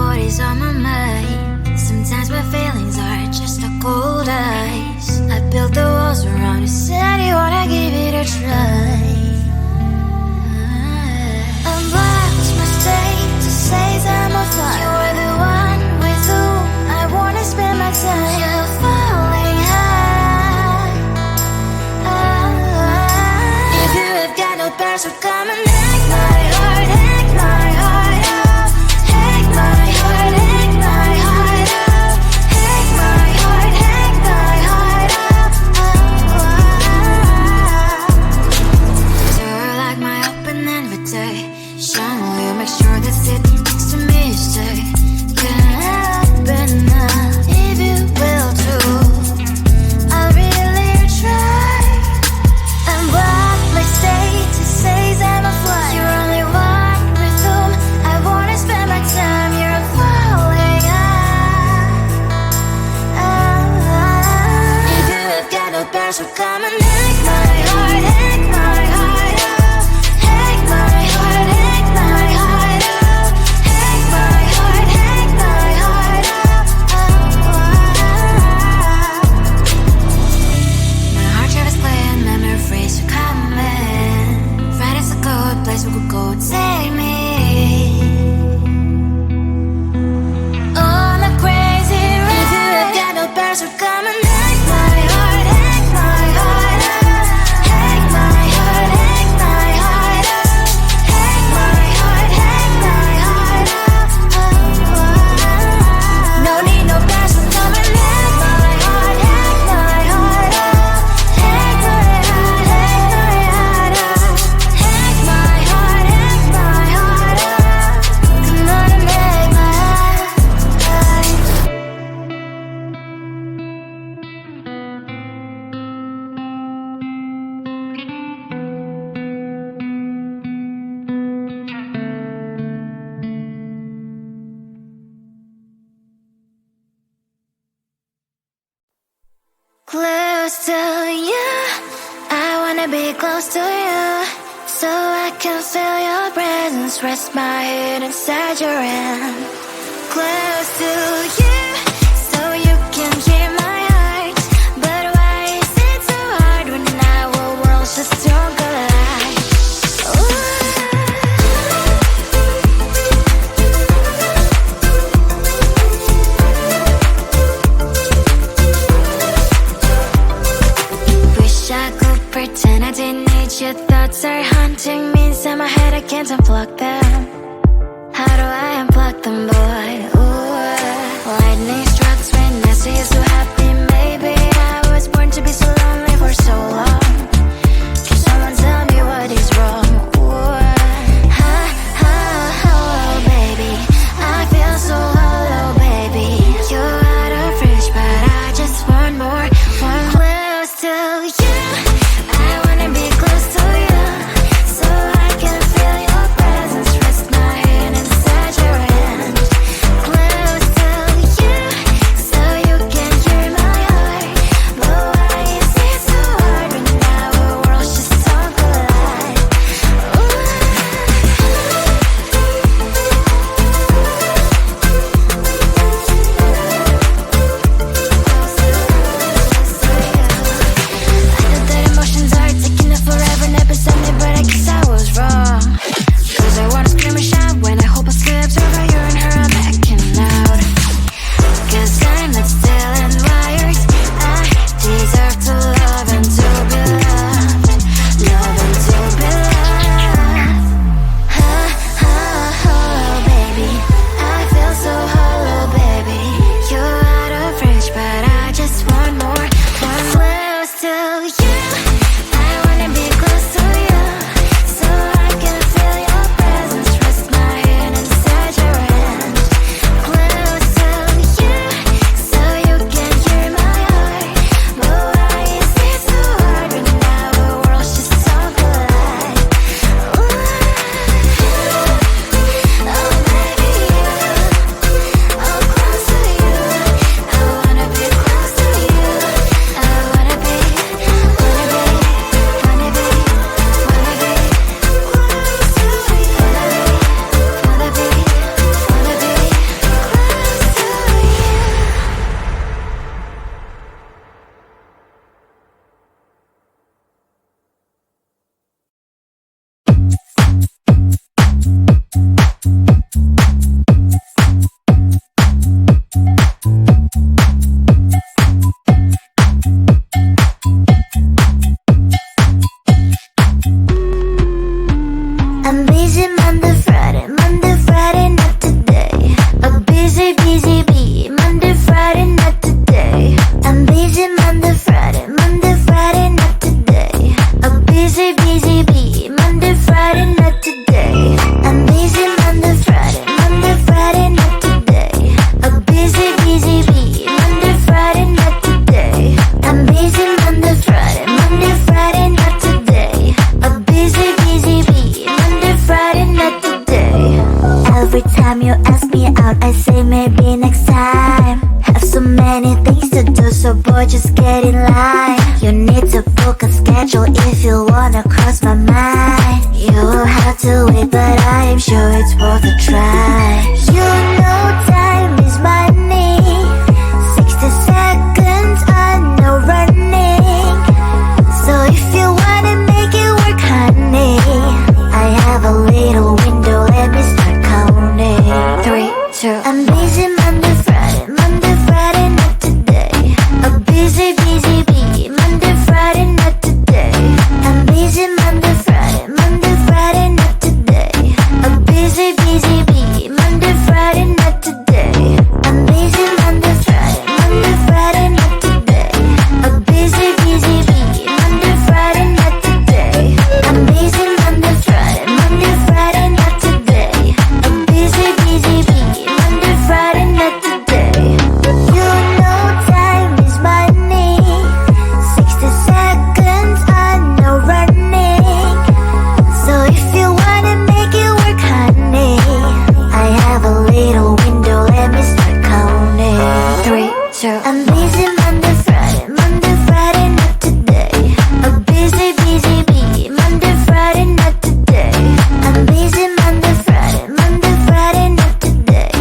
what is on my mind. Sometimes my feelings are just a cold ice. I built the walls around you, said you wanna give it a try. I'm lost my state to say I'm a fly. You're the one with whom I wanna spend my time. You're falling high. If you have got no parents, so come and hack my heart, hack my heart out. Hack my heart, hack my heart out. Hack my heart, hack my heart out. So like my open invitation, will you make sure that sit next to me you stay? Can happen now, if you will too. I'll really try. I'm what my state to say I'm a fly. You're only one with whom I wanna spend my time. You're falling high. If you have got no parents, so come and hack my heart, hack my heart out. Hack my heart, hack my heart out. Hack my heart, hack my heart out. My heart drive is playing memories are coming. Friday's a good place we could go, take me on a crazy ride. If you have got no parents, so come and hack my heart, hack my heart out. Hack my heart, hack my heart out. Hack my heart, hack my heart out. No need no parents, so come and hack my heart, hack my heart out. Hack my heart, hack my heart out. Hack my heart, hack my heart out. Come on and make my heart. Close to you, I wanna be close to you, so I can feel your presence, rest my head inside your hand. Close to you, so you can hear my heart. But why is it so hard when our worlds just don't collide? Wish I could pretend I didn't need your thoughts are haunting me inside my head. I can't unplug them. How do I unplug them, boy? Ooh, why Every time you ask me out, I say maybe next time. Have so many things to do, so boy, just get in line. You need to book a schedule if you wanna cross my mind. You will have to wait, but I am sure it's worth a try. You know time is money. 60 seconds, I know running. So if you wanna make it work, honey, I have a little window, let me start counting. 3, 2, I'm busy Monday, Friday, not today. A busy, busy bee, Monday, Friday, not today. I'm busy Monday, Friday, not today. A busy, busy bee, Monday, Friday, not today. I'm busy Monday, Friday, not today. A busy, busy bee, Monday, Friday, not today. I'm busy Monday, Friday, not today. A busy, busy bee, Monday, Friday, not today. You know time is money. 60 seconds, I know running. So if you wanna make it work, honey, I have a little window, let me start counting. 3, 2, I'm busy Monday, Friday, not today. A busy, busy bee, Monday, Friday, not today. I'm busy Monday, Friday, not today.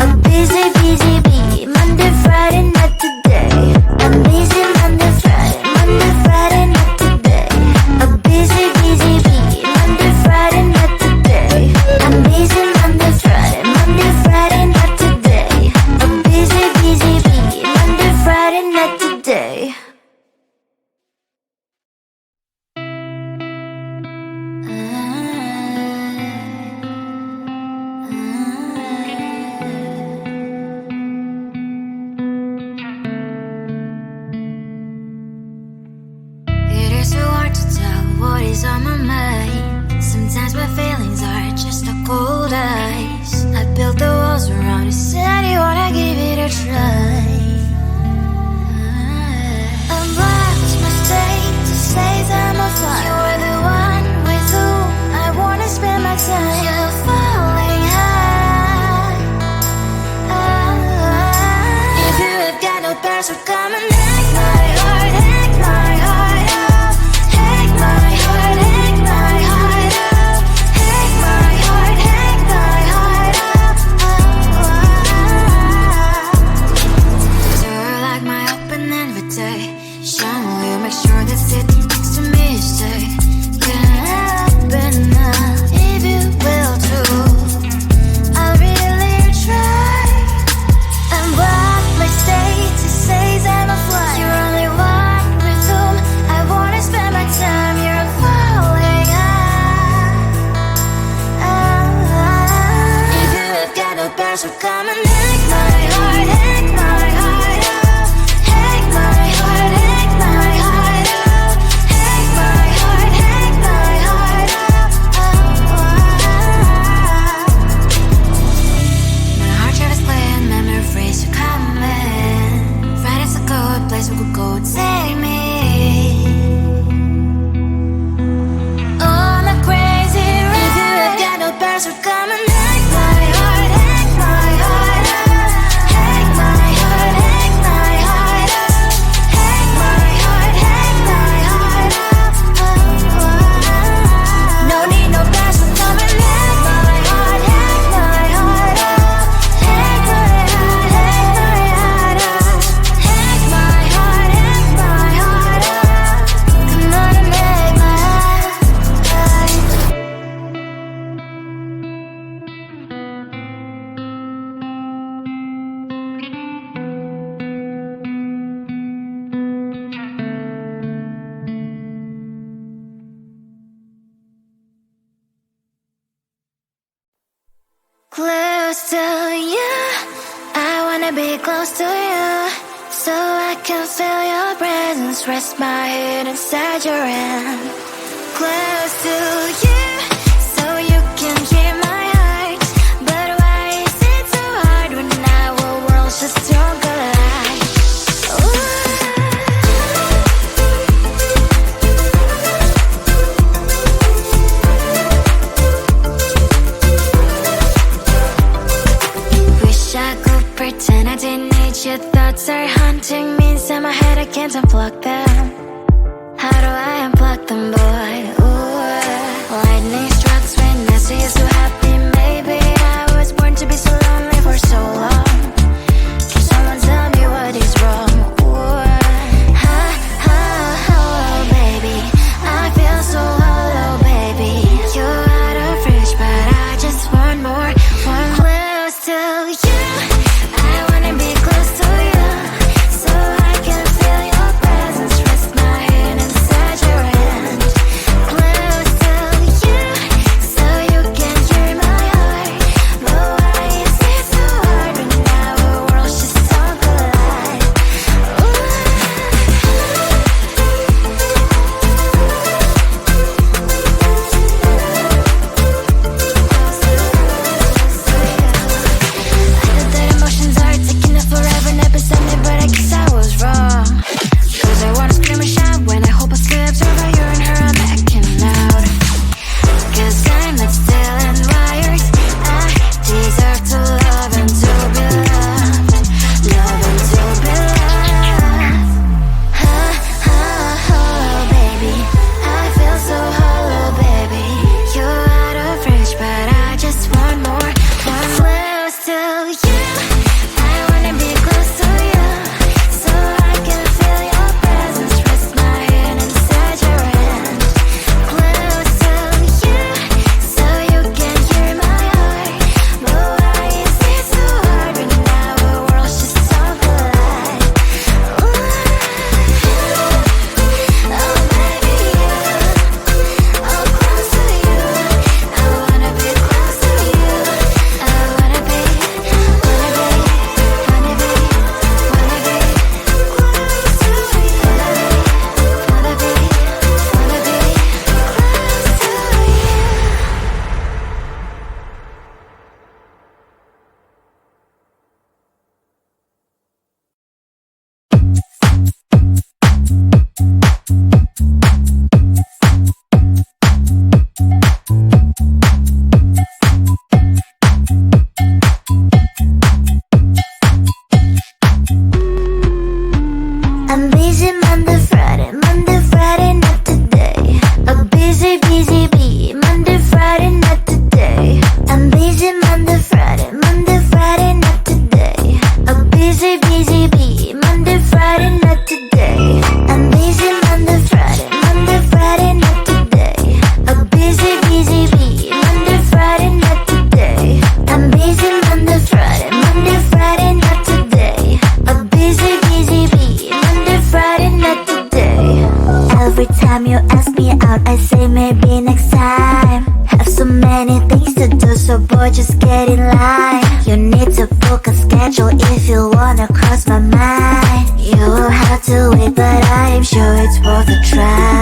A busy, busy bee, Monday, Friday, not today. I'm busy Monday, Friday, not today. A busy, busy bee, Monday, Friday, not today. I'm busy Monday, Friday, not today. A busy, busy bee, Monday, Friday, not today. It is so hard to tell what is on my mind. Sometimes my feelings are just a cold ice. I built the walls around you, said you wanna give it a try. I'm lost mistake to say that I'm a fly. You were the one with whom I wanna spend my time. You're falling high. If you have got no past, so come and hack my heart, hack my heart up. Hack my heart, hack my heart up. Hack my heart, hack my heart up. You're like my open invitation. Will you make sure that sitting next to me stay? Can happen now if you will too. I'll really try. And what my state to say that I'm a fly. You're only one with whom I wanna spend my time. You're falling high. If you have got no past, so come and hack my heart, hack my heart up. Hack my heart, hack my heart up. Hack my heart, hack my heart up. My heart travels playing memories are coming. Friday's a good place we could go, take me. On a crazy ride. If you have got no past, so come and hack my heart, hack my heart up. Hack my heart, hack my heart up. Hack my heart, hack my heart up. No need no past, so come and hack my heart, hack my heart up. Hack my heart, hack my heart up. Hack my heart, hack my heart up. Come on and make my heart. Close to you, I wanna be close to you, so I can feel your presence. Rest my head inside your hand. Close to you, so you can hear my heart. But why is it so hard when our worlds just don't collide? Ooh. Your thoughts are haunting me inside my head, I can't unplug them. How do I unplug them, boy? Ooh, lightning strikes when I see you so happy. Maybe I was born to be so lonely for so long. Can someone tell me what is wrong? Ooh, oh, baby, I feel so hollow, baby. You're out of reach, but I just want more, one close to you. I wanna be close to you, so I can feel your presence. Rest my hand inside your hand. Close to you, so you can hear my heart. But why is it so hard when our worlds just don't collide? I thought that emotions are taking it forever, never sent me, but I guess I was wrong. Cause I wanna scream and shout when I hope I slip over you and her, I'm acting out. Cause I'm not stealing wires. I deserve to love and to be loved. Love and to be loved. Oh, baby, I feel so hollow, baby. You're out of reach, but I just want more, one close to you. I wanna be close to you, so I can feel your presence. Rest my hand inside your hand. Close to you, so you can hear my heart. But why is it so hard when our worlds just don't collide? Ooh, oh, baby, oh, close to you. I wanna be close to you. I wanna be, wanna be, wanna be, wanna be close to you. Wanna be, wanna be close to you. I'm busy Monday, Friday, not today. A busy bee. Monday, Friday, not today. I'm busy Monday, Friday, not today. A busy bee. Monday, Friday, not today. I'm busy Monday, Friday, not today. A busy bee. Monday, Friday, not today. I'm busy Monday, Friday, not today. A busy bee. Monday, Friday, not today. Every time you ask me out, I say maybe next time. Have so many things to do, so boy, just get in line. You need to book a schedule if you wanna cross my mind. You will have to wait, but I am sure it's worth a try.